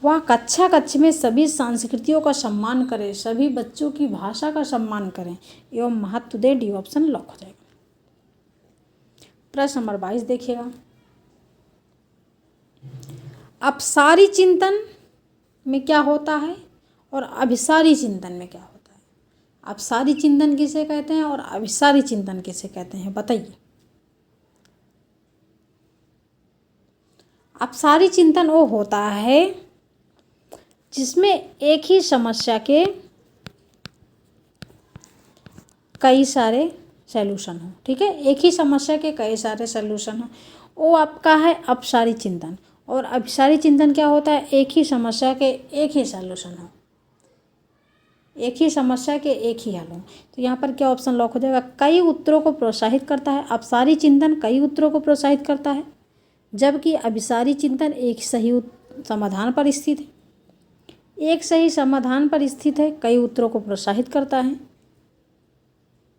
वह कक्षा कक्ष में सभी संस्कृतियों का सम्मान करे, सभी बच्चों की भाषा का सम्मान करें एवं महत्व दे। डी ऑप्शन लॉक हो जाएगा। प्रश्न नंबर 22 देखिएगा, अपसारी चिंतन में क्या होता है और अभिसारी चिंतन में क्या होता है? अपसारी चिंतन किसे कहते हैं और अभिसारी चिंतन किसे कहते हैं, बताइए। अपसारी चिंतन वो होता है जिसमें एक ही समस्या के कई सारे सैल्यूशन हो। ठीक है, एक ही समस्या के कई सारे सैल्यूशन हो, वो आपका है अपसारी चिंतन। और अभिसारी चिंतन क्या होता है? एक ही समस्या के एक ही सैल्यूशन हो, एक ही समस्या के एक ही हल हो। तो यहाँ पर क्या ऑप्शन लॉक हो जाएगा? कई उत्तरों को प्रोत्साहित करता है। अपसारी चिंतन कई उत्तरों को प्रोत्साहित करता है, जबकि अभिसारी चिंतन एक सही समाधान पर स्थित है। एक सही समाधान पर स्थित है, कई उत्तरों को प्रोत्साहित करता है,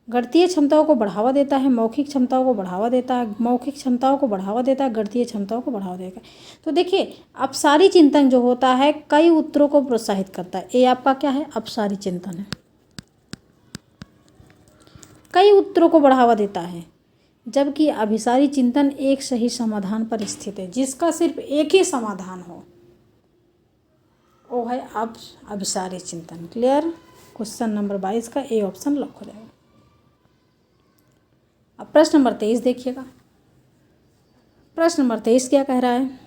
गणितीय क्षमताओं को बढ़ावा देता है, मौखिक क्षमताओं को बढ़ावा देता है, मौखिक क्षमताओं को बढ़ावा देता है, गणितीय क्षमताओं को बढ़ावा देगा। तो देखिए, अपसारी चिंतन जो होता है कई उत्तरों को प्रोत्साहित करता है, ये आपका क्या है? अपसारी चिंतन है। कई उत्तरों को बढ़ावा देता है, जबकि अभिसारी चिंतन एक सही समाधान पर स्थित है, जिसका सिर्फ एक ही समाधान हो, वो है अभिसारी चिंतन। क्लियर? क्वेश्चन नंबर 22 का ए ऑप्शन लॉक हो जाएगा। अब प्रश्न नंबर 23 देखिएगा। प्रश्न नंबर 23 क्या कह रहा है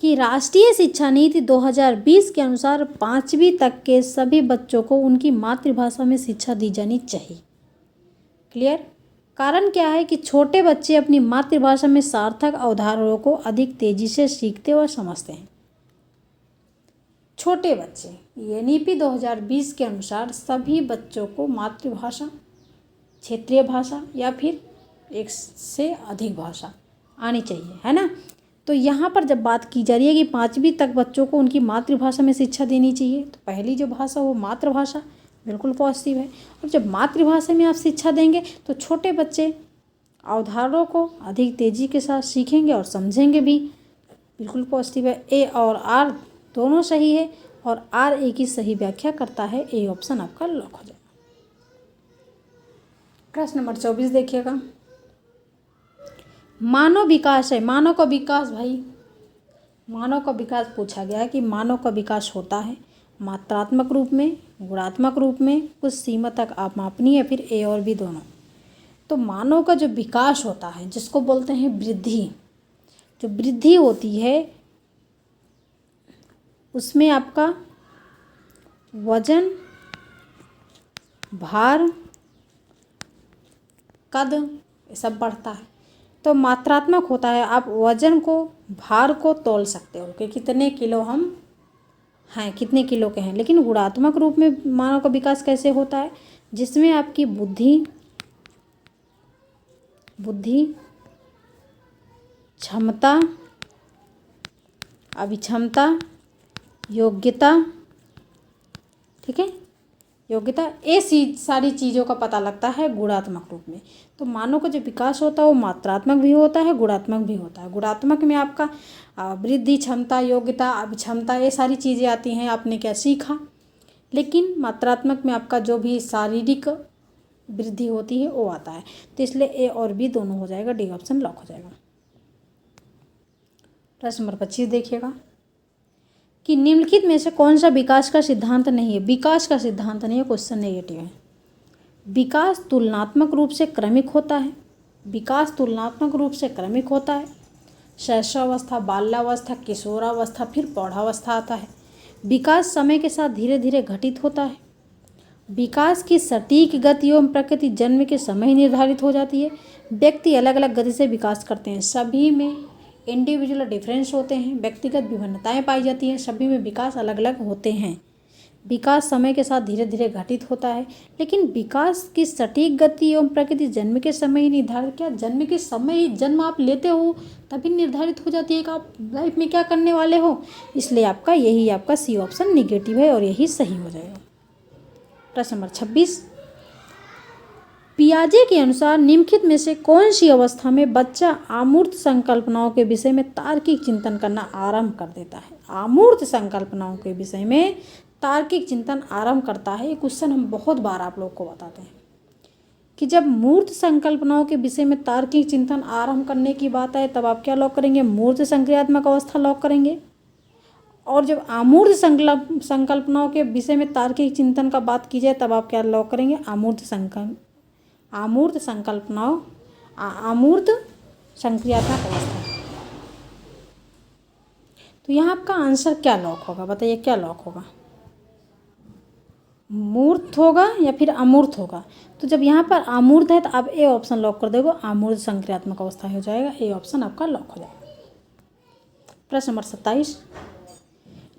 कि राष्ट्रीय शिक्षा नीति 2020 के अनुसार 5वीं तक के सभी बच्चों को उनकी मातृभाषा में शिक्षा दी जानी चाहिए। क्लियर? कारण क्या है कि छोटे बच्चे अपनी मातृभाषा में सार्थक अवधारणाओं को अधिक तेजी से सीखते व समझते हैं। छोटे बच्चे, एनईपी 2020 के अनुसार सभी बच्चों को मातृभाषा, क्षेत्रीय भाषा या फिर एक से अधिक भाषा आनी चाहिए, है ना। तो यहाँ पर जब बात की जा रही है कि 5वीं तक बच्चों को उनकी मातृभाषा में शिक्षा देनी चाहिए, तो पहली जो भाषा वो मातृभाषा, बिल्कुल पॉजिटिव है। और जब मातृभाषा में आप शिक्षा देंगे तो छोटे बच्चे अवधारणाओं को अधिक तेज़ी के साथ सीखेंगे और समझेंगे भी, बिल्कुल पॉजिटिव है। ए और आर दोनों सही है और आर ए की सही व्याख्या करता है। ए ऑप्शन आपका लॉक हो जाएगा। प्रश्न नंबर 24 देखिएगा। मानव विकास है, मानव का विकास, भाई मानव का विकास पूछा गया है कि मानव का विकास होता है मात्रात्मक रूप में, गुणात्मक रूप में, कुछ सीमा तक आप मापनीय, फिर ए और बी दोनों। तो मानव का जो विकास होता है जिसको बोलते हैं वृद्धि, जो वृद्धि होती है उसमें आपका वजन, भार, कद ये सब बढ़ता है। तो मात्रात्मक होता है, आप वजन को, भार को तौल सकते हो कि कितने किलो हम हैं, कितने किलो के हैं। लेकिन गुणात्मक रूप में मानव का विकास कैसे होता है, जिसमें आपकी बुद्धि, क्षमता, अभिक्षमता, योग्यता, ठीक है, योग्यता, ये सारी चीज़ों का पता लगता है गुणात्मक रूप में। तो मानव का जो विकास होता है वो मात्रात्मक भी होता है, गुणात्मक भी होता है। गुणात्मक में आपका वृद्धि, क्षमता, योग्यता, अभिक्षमता ये सारी चीज़ें आती हैं, आपने क्या सीखा। लेकिन मात्रात्मक में आपका जो भी शारीरिक वृद्धि होती है वो आता है। तो इसलिए ए और बी दोनों हो जाएगा, डी ऑप्शन लॉक हो जाएगा। प्रश्न नंबर 25 देखिएगा कि निम्नलिखित में से कौन सा विकास का सिद्धांत नहीं है। विकास का सिद्धांत नहीं है, क्वेश्चन नेगेटिव है। विकास तुलनात्मक रूप से क्रमिक होता है, विकास तुलनात्मक रूप से क्रमिक होता है। शैशवावस्था, बाल्यावस्था, किशोरावस्था, फिर प्रौढ़ावस्था आता है। विकास समय के साथ धीरे धीरे घटित होता है। विकास की सटीक गति एवं प्रकृति जन्म के समय ही निर्धारित हो जाती है। व्यक्ति अलग अलग गति से विकास करते हैं, सभी में इंडिविजुअल डिफरेंस होते हैं, व्यक्तिगत विभिन्नताएं पाई जाती हैं, सभी में विकास अलग अलग होते हैं। विकास समय के साथ धीरे धीरे घटित होता है। लेकिन विकास की सटीक गति एवं प्रकृति जन्म के समय ही निर्धारित, क्या जन्म के समय ही, जन्म आप लेते हो तभी निर्धारित हो जाती है कि आप लाइफ में क्या करने वाले हो। इसलिए आपका यही, आपका सी ऑप्शन निगेटिव है और यही सही हो जाएगा। प्रश्न नंबर 26, पियाजे के अनुसार निम्नलिखित में से कौन सी अवस्था में बच्चा अमूर्त संकल्पनाओं के विषय में तार्किक चिंतन करना आरंभ कर देता है। अमूर्त संकल्पनाओं के विषय में तार्किक चिंतन आरंभ करता है। ये क्वेश्चन हम बहुत बार आप लोग को बताते हैं कि जब मूर्त संकल्पनाओं के विषय में तार्किक चिंतन आरंभ करने की बात आए तब आप क्या लॉक करेंगे, मूर्त संक्रियात्मक अवस्था लॉक करेंगे। और जब अमूर्त संकल्पनाओं के विषय में तार्किक चिंतन का बात की जाए तब आप क्या लॉक करेंगे, अमूर्त संकल्पनाओं, अमूर्त संक्रियात्मक अवस्था। तो यहाँ आपका आंसर क्या लॉक होगा, बताइए क्या लॉक होगा, मूर्त होगा या फिर अमूर्त होगा। तो जब यहाँ पर अमूर्त है तो आप ए ऑप्शन लॉक कर दोगे, अमूर्त संक्रियात्मक अवस्था हो जाएगा, ए ऑप्शन आपका लॉक हो जाएगा। प्रश्न नंबर 27,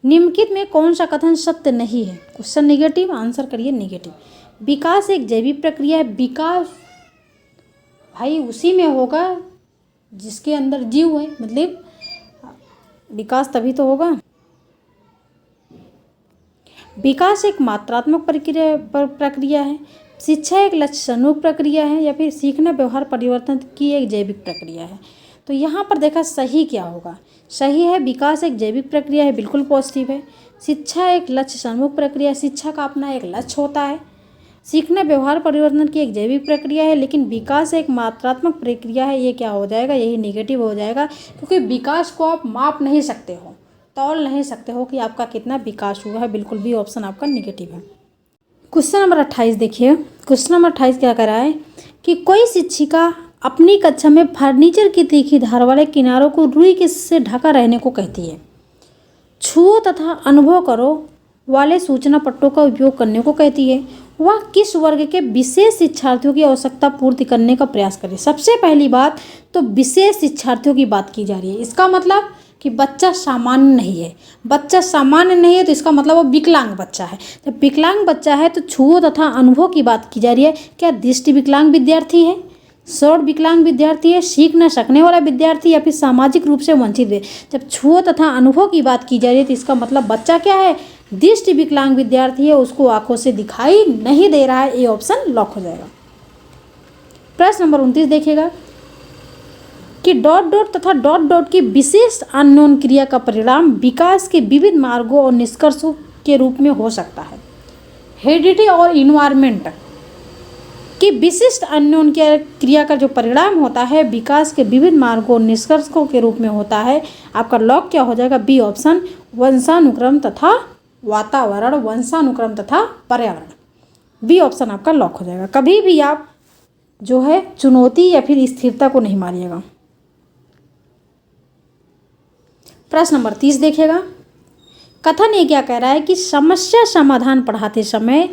निम्नलिखित में कौन सा कथन सत्य नहीं है। क्वेश्चन नेगेटिव, आंसर करिए नेगेटिव। विकास एक जैविक प्रक्रिया है। विकास भाई उसी में होगा जिसके अंदर जीव है, मतलब विकास तभी तो होगा। विकास एक मात्रात्मक प्रक्रिया है। शिक्षा एक लक्ष्य सम्मुख प्रक्रिया है, या फिर सीखना व्यवहार परिवर्तन की एक जैविक प्रक्रिया है। तो यहाँ पर देखा सही क्या होगा, सही है विकास एक जैविक प्रक्रिया है, बिल्कुल पॉजिटिव है। शिक्षा एक लक्ष्य सम्मुख प्रक्रिया है, शिक्षा का अपना एक लक्ष्य होता है। सीखना व्यवहार परिवर्तन की एक जैविक प्रक्रिया है, लेकिन विकास एक मात्रात्मक प्रक्रिया है, ये क्या हो जाएगा, यही नेगेटिव हो जाएगा। क्योंकि विकास को आप माप नहीं सकते हो, तौल नहीं सकते हो कि आपका कितना विकास हुआ है, बिल्कुल भी ऑप्शन आपका नेगेटिव है। क्वेश्चन नंबर 28 देखिए। क्वेश्चन नंबर 28 क्या कर रहा है कि कोई शिक्षिका अपनी कक्षा में फर्नीचर की तीखी धार वाले किनारों को रुई के से ढका रहने को कहती है। छुओ तथा अनुभव करो वाले सूचना पट्टों का उपयोग करने को कहती है। वह किस वर्ग के विशेष शिक्षार्थियों की आवश्यकता पूर्ति करने का प्रयास करे। सबसे पहली बात तो विशेष शिक्षार्थियों की बात की जा रही है। इसका मतलब कि बच्चा सामान्य नहीं है। बच्चा सामान्य नहीं है तो इसका मतलब वो विकलांग बच्चा है। जब विकलांग बच्चा है तो छुओ तथा अनुभव की बात की जा रही है। क्या दृष्टि विकलांग विद्यार्थी है? सौर विकलांग विद्यार्थी है, सीख न सकने वाला विद्यार्थी, या फिर सामाजिक रूप से वंचित है। जब छुओ तथा अनुभव की बात की जा रही है तो इसका मतलब बच्चा क्या है, दृष्टि विकलांग विद्यार्थी है, उसको आंखों से दिखाई नहीं दे रहा है। ये ऑप्शन लॉक हो जाएगा। प्रश्न नंबर 29 देखिएगा कि डॉट डॉट तथा डॉट डॉट की विशेष अननोन क्रिया का परिणाम विकास के विविध मार्गों और निष्कर्षों के रूप में हो सकता है। हेरिडिटी और इन्वायरमेंट की विशिष्ट अननोन क्रिया का जो परिणाम होता है विकास के विभिन्न मार्गों और निष्कर्षों के रूप में होता है। आपका लॉक क्या हो जाएगा, बी ऑप्शन, वंशानुक्रम तथा वातावरण, वंशानुक्रम तथा पर्यावरण। बी ऑप्शन आपका लॉक हो जाएगा। कभी भी आप जो है चुनौती या फिर स्थिरता को नहीं मारिएगा। प्रश्न नंबर 30 देखिएगा। कथन ये क्या कह रहा है कि समस्या समाधान पढ़ाते समय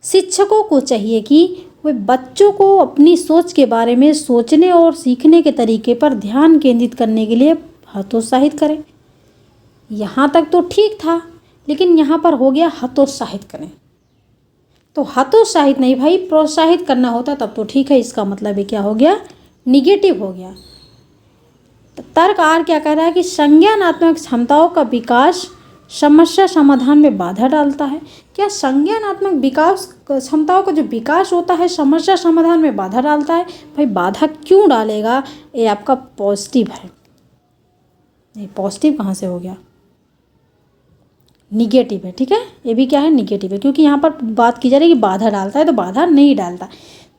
शिक्षकों को चाहिए कि वे बच्चों को अपनी सोच के बारे में सोचने और सीखने के तरीके पर ध्यान केंद्रित करने के लिए हतोत्साहित करें। यहाँ तक तो ठीक था, लेकिन यहाँ पर हो गया हतोत्साहित करें। तो हतोत्साहित नहीं भाई, प्रोत्साहित करना होता तब तो ठीक है। इसका मतलब ये क्या हो गया, निगेटिव हो गया। तर्क आर क्या कह रहा है कि संज्ञानात्मक क्षमताओं का विकास समस्या समाधान में बाधा डालता है। क्या संज्ञानात्मक विकास क्षमताओं का जो विकास होता है समस्या समाधान में बाधा डालता है? भाई बाधा क्यों डालेगा, ये आपका पॉजिटिव है। नहीं, पॉजिटिव कहाँ से हो गया, निगेटिव है। ठीक है, ये भी क्या है, निगेटिव है, क्योंकि यहाँ पर बात की जा रही है कि बाधा डालता है, तो बाधा नहीं डालता।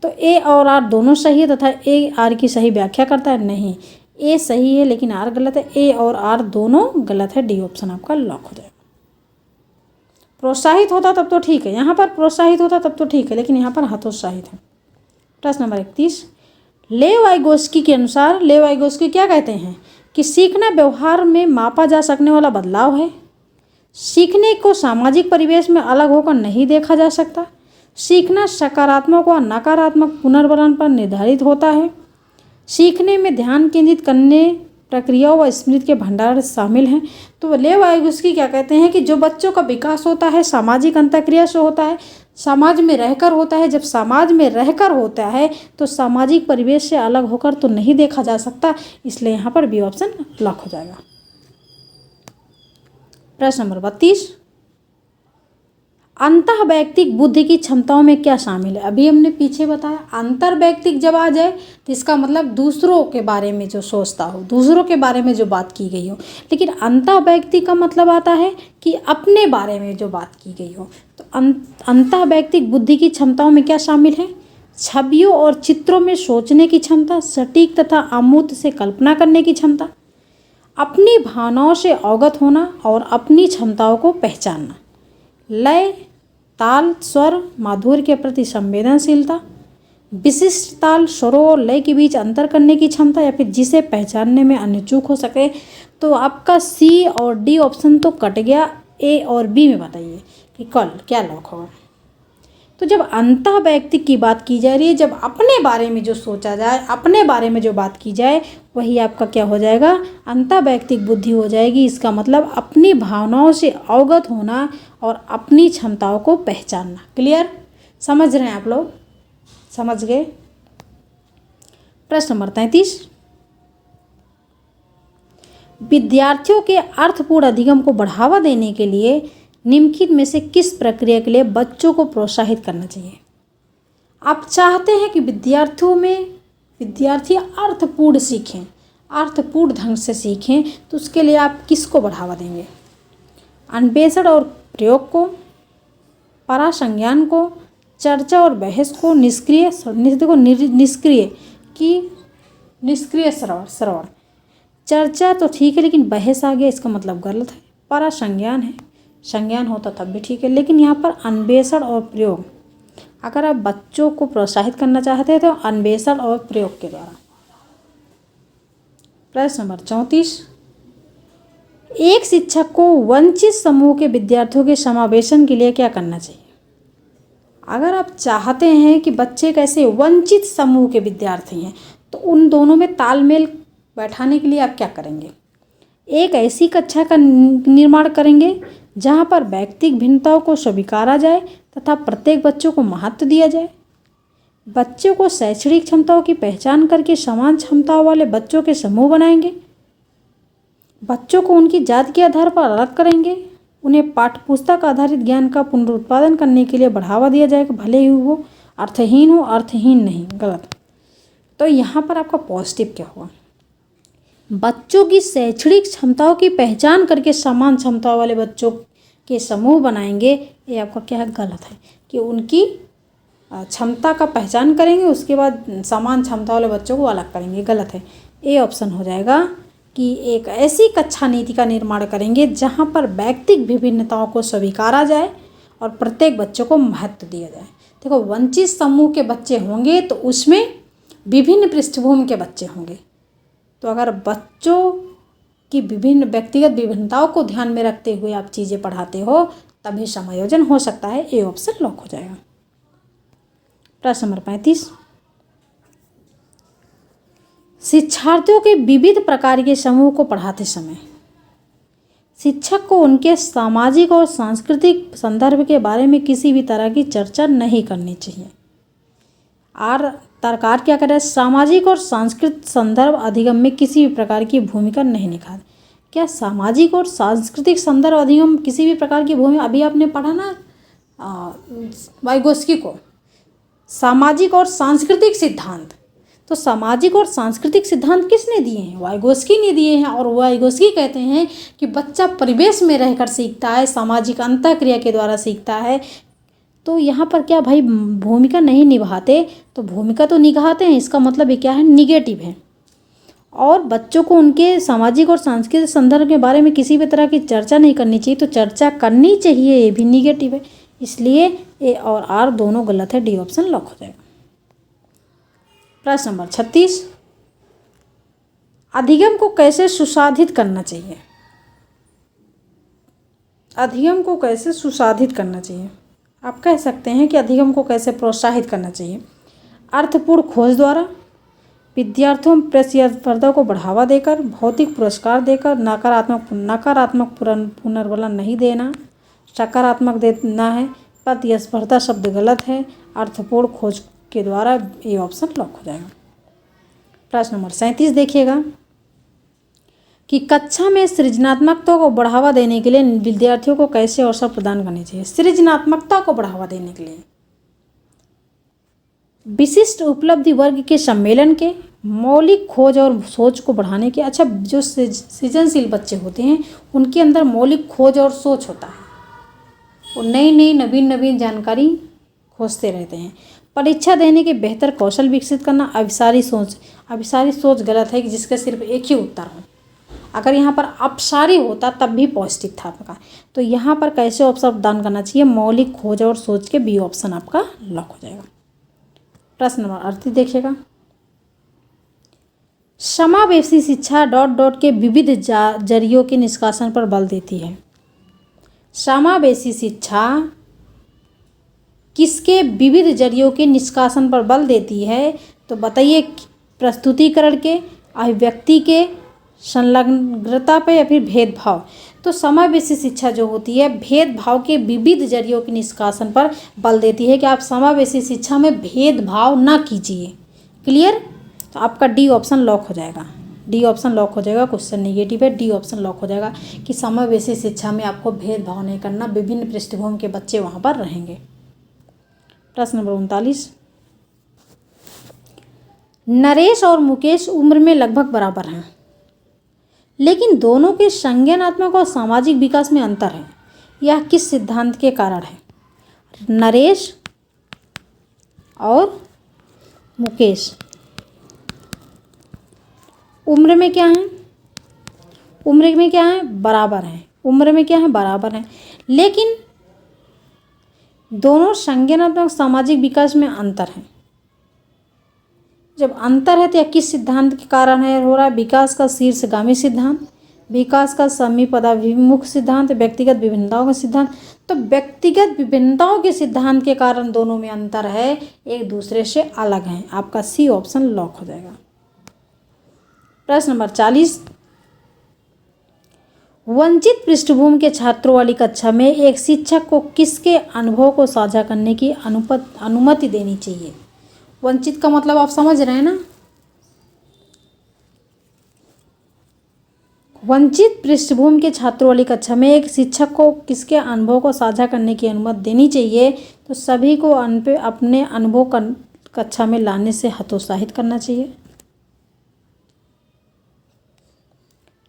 तो ए और आर दोनों सही है तथा ए आर की सही व्याख्या करता है, नहीं, ए सही है लेकिन आर गलत है। ए और आर दोनों गलत है। डी ऑप्शन आपका लॉक हो जाएगा। प्रोत्साहित होता तब तो ठीक है, यहाँ पर प्रोत्साहित होता तब तो ठीक है, लेकिन यहाँ पर हतोत्साहित है। प्रश्न नंबर 31, लेव वाइगोस्की के अनुसार, लेव वाइगोस्की क्या कहते हैं कि सीखना व्यवहार में मापा जा सकने वाला बदलाव है। सीखने को सामाजिक परिवेश में अलग होकर नहीं देखा जा सकता। सीखना सकारात्मक व नकारात्मक पुनर्वलन पर निर्धारित होता है। सीखने में ध्यान केंद्रित करने प्रक्रियाओं व स्मृति के भंडार शामिल हैं। तो लेव वाइगोस्की क्या कहते हैं कि जो बच्चों का विकास होता है सामाजिक अंतःक्रिया से होता है, समाज में रहकर होता है। जब समाज में रहकर होता है तो सामाजिक परिवेश से अलग होकर तो नहीं देखा जा सकता, इसलिए यहाँ पर बी ऑप्शन लॉक हो जाएगा। प्रश्न नंबर 32, अंतःवैयक्तिक बुद्धि की क्षमताओं में क्या शामिल है। अभी हमने पीछे बताया अंतर्वैयक्तिक जब आ जाए तो इसका मतलब दूसरों के बारे में जो सोचता हो, दूसरों के बारे में जो बात की गई हो। लेकिन अंतःवैयक्तिक का मतलब आता है कि अपने बारे में जो बात की गई हो। तो अंतःवैयक्तिक बुद्धि की क्षमताओं में क्या शामिल है, छवियों और चित्रों में सोचने की क्षमता, सटीक तथा अमूर्त से कल्पना करने की क्षमता, अपनी भावनाओं से अवगत होना और अपनी क्षमताओं को पहचानना, लय, ताल, स्वर, माधुर्य के प्रति संवेदनशीलता, विशिष्ट ताल, स्वरों और लय के बीच अंतर करने की क्षमता, या फिर जिसे पहचानने में अनिचुक हो सके। तो आपका सी और डी ऑप्शन तो कट गया। ए और बी में बताइए कि कल क्या लॉक होगा। तो जब अंतःवैयक्तिक की बात की जा रही है, जब अपने बारे में जो सोचा जाए, अपने बारे में जो बात की जाए, वही आपका क्या हो जाएगा, अंतःवैयक्तिक बुद्धि हो जाएगी। इसका मतलब अपनी भावनाओं से अवगत होना और अपनी क्षमताओं को पहचानना। क्लियर, समझ रहे हैं आप लोग, समझ गए। प्रश्न नंबर 33, विद्यार्थियों के अर्थपूर्ण अधिगम को बढ़ावा देने के लिए निम्नलिखित में से किस प्रक्रिया के लिए बच्चों को प्रोत्साहित करना चाहिए। आप चाहते हैं कि विद्यार्थी अर्थपूर्ण सीखें, अर्थपूर्ण ढंग से सीखें, तो उसके लिए आप किसको बढ़ावा देंगे, अन्वेषण और प्रयोग को, परासंज्ञान को, चर्चा और बहस को, निष्क्रिय श्रवण। चर्चा तो ठीक है लेकिन बहस आ गया, इसका मतलब गलत है। परासंज्ञान है, संज्ञान होता तब भी ठीक है, लेकिन यहाँ पर अन्वेषण और प्रयोग, अगर आप बच्चों को प्रोत्साहित करना चाहते हैं तो अन्वेषण और प्रयोग के द्वारा। प्रश्न नंबर 34, एक शिक्षक को वंचित समूह के विद्यार्थियों के समावेशन के लिए क्या करना चाहिए। अगर आप चाहते हैं कि बच्चे कैसे वंचित समूह के विद्यार्थी हैं तो उन दोनों में तालमेल बैठाने के लिए आप क्या करेंगे। एक ऐसी कक्षा का निर्माण करेंगे जहां पर व्यक्तिगत भिन्नताओं को स्वीकारा जाए तथा प्रत्येक बच्चों को महत्व दिया जाए। बच्चों को शैक्षणिक क्षमताओं की पहचान करके समान क्षमताओं वाले बच्चों के समूह बनाएंगे। बच्चों को उनकी जाति के आधार पर अलग करेंगे। उन्हें पाठ्यपुस्तक आधारित ज्ञान का पुनरुत्पादन करने के लिए बढ़ावा दिया जाएगा, भले ही वो अर्थहीन हो, अर्थहीन नहीं, गलत। तो यहाँ पर आपका पॉजिटिव क्या हुआ? बच्चों की शैक्षणिक क्षमताओं की पहचान करके समान क्षमताओं वाले बच्चों के समूह बनाएंगे, ये आपका क्या है? गलत है। कि उनकी क्षमता का पहचान करेंगे, उसके बाद समान क्षमता वाले बच्चों को अलग करेंगे, गलत है। ए ऑप्शन हो जाएगा कि एक ऐसी कक्षा नीति का निर्माण करेंगे जहाँ पर व्यक्तिगत विभिन्नताओं को स्वीकारा जाए और प्रत्येक बच्चों को महत्व दिया जाए। देखो, वंचित समूह के बच्चे होंगे तो उसमें विभिन्न पृष्ठभूमि के बच्चे होंगे, तो अगर बच्चों की विभिन्न व्यक्तिगत विभिन्नताओं को ध्यान में रखते हुए आप चीज़ें पढ़ाते हो तभी समायोजन हो सकता है। ए ऑप्शन लॉक हो जाएगा। प्रश्न नंबर 35, शिक्षार्थियों के विविध प्रकार के समूह को पढ़ाते समय शिक्षक को उनके सामाजिक और सांस्कृतिक संदर्भ के बारे में किसी भी तरह की चर्चा नहीं करनी चाहिए। आर सरकार क्या करे? सामाजिक और सांस्कृतिक संदर्भ अधिगम में किसी भी प्रकार की भूमिका नहीं निभाते। क्या सामाजिक और सांस्कृतिक संदर्भ अधिगम किसी भी प्रकार की भूमिका? अभी आपने पढ़ा ना वाइगोस्की को, सामाजिक और सांस्कृतिक सिद्धांत। तो सामाजिक और सांस्कृतिक सिद्धांत किसने दिए हैं? वाइगोस्की ने दिए हैं। और वाइगोस्की कहते हैं कि बच्चा परिवेश में रहकर सीखता है, सामाजिक अंतःक्रिया के द्वारा सीखता है। तो यहाँ पर क्या भाई भूमिका नहीं निभाते? तो भूमिका तो निभाते हैं, इसका मतलब ये क्या है? निगेटिव है। और बच्चों को उनके सामाजिक और सांस्कृतिक संदर्भ के बारे में किसी भी तरह की चर्चा नहीं करनी चाहिए, तो चर्चा करनी चाहिए, ये भी निगेटिव है। इसलिए ए और आर दोनों गलत है। डी ऑप्शन लॉक हो जाएगा। प्रश्न नंबर 36, अधिगम को कैसे सुसाधित करना चाहिए? अधिगम को कैसे सुसाधित करना चाहिए? आप कह सकते हैं कि अधिगम को कैसे प्रोत्साहित करना चाहिए? अर्थपूर्ण खोज द्वारा, विद्यार्थियों प्रतिस्पर्धा को बढ़ावा देकर, भौतिक पुरस्कार देकर, नकारात्मक पुनर्बलन नहीं देना, सकारात्मक देना है। प्रतिस्पर्धा शब्द गलत है। अर्थपूर्ण खोज के द्वारा, ये ऑप्शन लॉक हो जाएगा। प्रश्न नंबर 37 देखिएगा कि कक्षा में सृजनात्मकता को बढ़ावा देने के लिए विद्यार्थियों को कैसे अवसर प्रदान करने चाहिए? सृजनात्मकता को बढ़ावा देने के लिए विशिष्ट उपलब्धि वर्ग के सम्मेलन के, मौलिक खोज और सोच को बढ़ाने के। अच्छा, जो सृजनशील बच्चे होते हैं उनके अंदर मौलिक खोज और सोच होता है, वो नई नवीन जानकारी खोजते रहते हैं। परीक्षा देने के बेहतर कौशल विकसित करना। अभिसारी सोच गलत है कि जिसका सिर्फ एक ही उत्तर हो। अगर यहाँ पर अपसारी होता तब भी पॉजिटिव था आपका। तो यहाँ पर कैसे अवसर प्रदान करना चाहिए? मौलिक खोज और सोच के, बी ऑप्शन आपका लॉक हो जाएगा। प्रश्न नंबर 38 देखिएगा, समावेशी शिक्षा ... के विविध जरियों के निष्कासन पर बल देती है। समावेशी शिक्षा किसके विविध जरियों के निष्कासन पर बल देती है? तो बताइए, प्रस्तुतिकरण के, अभिव्यक्ति के, संलग्नता पे या फिर भेदभाव। तो समावेशी शिक्षा जो होती है भेदभाव के विविध जरियों के निष्कासन पर बल देती है कि आप समावेशी शिक्षा में भेदभाव ना कीजिए। क्लियर? तो आपका डी ऑप्शन लॉक हो जाएगा। डी ऑप्शन लॉक हो जाएगा। क्वेश्चन नेगेटिव है, डी ऑप्शन लॉक हो जाएगा कि समावेशी शिक्षा में आपको भेदभाव नहीं करना, विभिन्न पृष्ठभूमि के बच्चे वहाँ पर रहेंगे। प्रश्न नंबर 39, नरेश और मुकेश उम्र में लगभग बराबर हैं, लेकिन दोनों के संज्ञानात्मक और सामाजिक विकास में अंतर है। यह किस सिद्धांत के कारण है? नरेश और मुकेश उम्र में क्या है? उम्र में क्या है? बराबर हैं। उम्र में क्या है? बराबर हैं, लेकिन दोनों संज्ञानात्मक सामाजिक विकास में अंतर है। जब अंतर है तो यह किस सिद्धांत के कारण है हो रहा है? विकास का शीर्षगामी सिद्धांत, विकास का समीपदाभिमुख सिद्धांत, व्यक्तिगत विभिन्नताओं का सिद्धांत। तो व्यक्तिगत विभिन्नताओं के सिद्धांत के कारण दोनों में अंतर है, एक दूसरे से अलग हैं। आपका सी ऑप्शन लॉक हो जाएगा। प्रश्न नंबर 40, वंचित पृष्ठभूमि के छात्रों वाली कक्षा में एक शिक्षक को किसके अनुभव को साझा करने की अनुमति देनी चाहिए? वंचित का मतलब आप समझ रहे हैं ना। वंचित पृष्ठभूमि के छात्रों वाली कक्षा में एक शिक्षक को किसके अनुभव को साझा करने की अनुमति देनी चाहिए? तो सभी को अपने अनुभव कक्षा में लाने से हतोत्साहित करना चाहिए।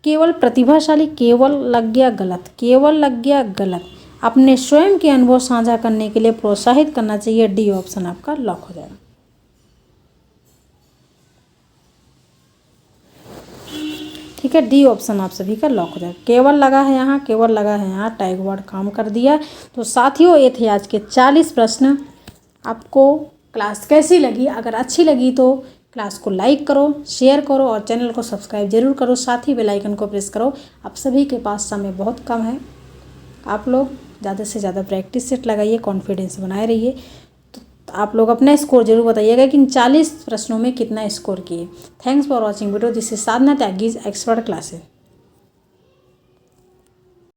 केवल प्रतिभाशाली, केवल लग गया गलत, केवल लग गया गलत। अपने स्वयं के अनुभव साझा करने के लिए प्रोत्साहित करना चाहिए। डी ऑप्शन आपका लॉक हो जाएगा। ठीक है, डी ऑप्शन आप सभी का लॉक हो जाएगा। केवल लगा है यहाँ, केवल लगा है यहाँ, टैग वर्ड काम कर दिया। तो साथियों, ये थे आज के 40 प्रश्न। आपको क्लास कैसी लगी? अगर अच्छी लगी तो क्लास को लाइक करो, शेयर करो और चैनल को सब्सक्राइब जरूर करो। साथ ही बेल आइकन को प्रेस करो। आप सभी के पास समय बहुत कम है, आप लोग ज़्यादा से ज़्यादा प्रैक्टिस सेट लगाइए, कॉन्फिडेंस बनाए रहिए। तो आप लोग अपना स्कोर जरूर बताइएगा कि इन 40 प्रश्नों में कितना स्कोर किए। Thanks for watching video. This is Sadhana Tyagi's expert classes.